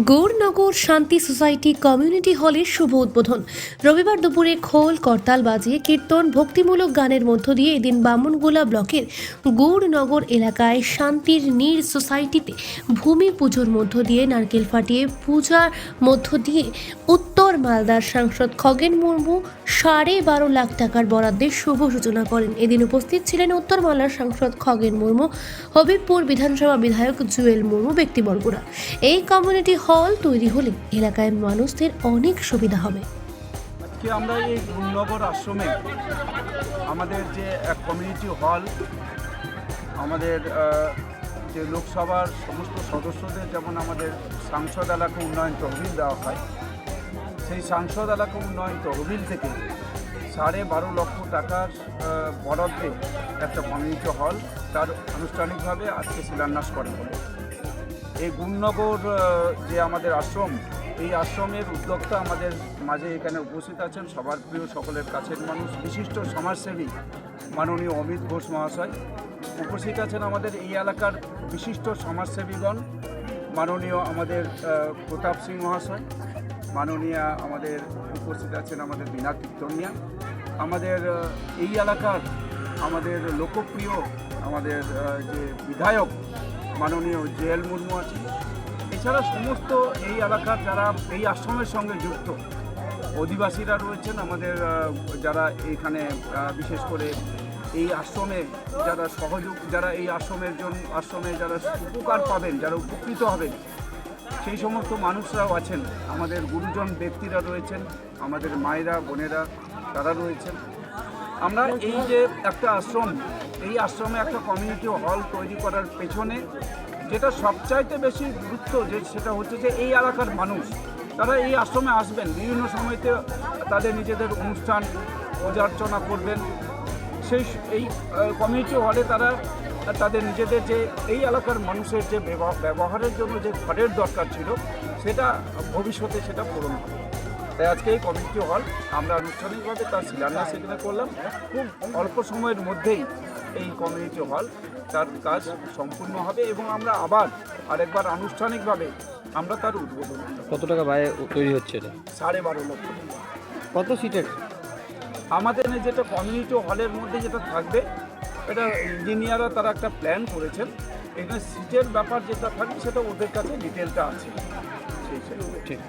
গৌরনগর শান্তি society community হলের শুভ উদ্বোধন। রবিবার দুপুরে খোল করতাল বাজিয়ে কীর্তন ভক্তিমূলক গানের মধ্য দিয়ে এদিন বামনগোলা ব্লকের গৌরনগর এলাকায় শান্তির নীড় সোসাইটিতে ভূমি পুজোর মধ্য দিয়ে নারকেল ফাটিয়ে পূজার মধ্য দিয়ে উত্তর মালদার সাংসদ খগেন মুর্মু 12.5 লাখ টাকার বরাদ্দের শুভ সূচনা করেন। এদিন উপস্থিত ছিলেন উত্তর মালদার সাংসদ খগেন মুর্মু, হবিবপুর বিধানসভা বিধায়ক জুয়েল মুর্মু ব্যক্তিবর্গরা। এই কমিউনিটি হল তৈরি হলে এলাকায় মানুষদের অনেক সুবিধা হবে। আজকে আমরা এই গুণনগর আশ্রমে আমাদের যে কমিউনিটি হল, আমাদের যে লোকসভার সমস্ত সদস্যদের যেমন আমাদের সাংসদ এলাকা উন্নয়ন তহবিল দেওয়া হয়, সেই সাংসদ এলাকা উন্নয়ন তহবিল থেকে 12.5 লক্ষ টাকার বরাদ্দে একটা কমিউনিটি হল তার আনুষ্ঠানিকভাবে আজকে শিলান্যাস করা হলো। এই গুণনগর যে আমাদের আশ্রম, এই আশ্রমের উদ্যোক্তা আমাদের মাঝে এখানে উপস্থিত আছেন সবার প্রিয়, সকলের কাছের মানুষ, বিশিষ্ট সমাজসেবী মাননীয় অমিত ঘোষ মহাশয়। উপস্থিত আছেন আমাদের এই এলাকার বিশিষ্ট সমাজসেবীগণ, মাননীয় আমাদের প্রতাপ সিং মহাশয়, মাননীয়া আমাদের উপস্থিত আছেন আমাদের বীণা কীর্তনিয়া, আমাদের এই এলাকার আমাদের লোকপ্রিয় আমাদের যে বিধায়ক মাননীয় জুয়েল মুর্মু আছেন। এছাড়া সমস্ত এই এলাকার যারা এই আশ্রমের সঙ্গে যুক্ত অধিবাসীরা রয়েছেন, আমাদের যারা এখানে বিশেষ করে এই আশ্রমে যারা সহযোগ, যারা এই আশ্রমে যারা উপকার পাবেন, যারা উপকৃত হবেন, সেই সমস্ত মানুষরাও আছেন। আমাদের গুরুজন ব্যক্তিরা রয়েছেন, আমাদের মায়েরা বোনেরা তারা রয়েছেন। আমরা এই যে একটা আশ্রম, এই আশ্রমে একটা কমিউনিটি হল তৈরি করার পেছনে যেটা সবচাইতে বেশি গুরুত্ব, সেটা হচ্ছে যে এই এলাকার মানুষ তারা এই আশ্রমে আসবেন, বিভিন্ন সময়তে তাদের নিজেদের অনুষ্ঠান পূজা অর্চনা করবেন। এই কমিউনিটি হলে তারা তাদের নিজেদের যে এই এলাকার মানুষের যে ব্যবহারের জন্য যে ঘরের দরকার ছিল, সেটা ভবিষ্যতে সেটা পূরণ হবে। তাই আজকে এই কমিউনিটি হল আমরা আনুষ্ঠানিকভাবে তার শিলান্যাস এখানে করলাম। খুব অল্প সময়ের মধ্যেই এই কমিউনিটি হল তার কাজ সম্পূর্ণ হবে এবং আমরা আরেকবার আনুষ্ঠানিকভাবে আমরা তার উদ্বোধন। কত টাকা ব্যয় তৈরি হচ্ছে এটা? 12.5 লক্ষ। কত সিটের? আমাদের যেটা কমিউনিটি হলের মধ্যে যেটা থাকবে, এটা ইঞ্জিনিয়াররা তারা একটা প্ল্যান করেছেন। এখানে সিটের ব্যাপার যেটা থাকবে সেটা ওদের কাছে ডিটেলটা আছে। সেই ঠিক।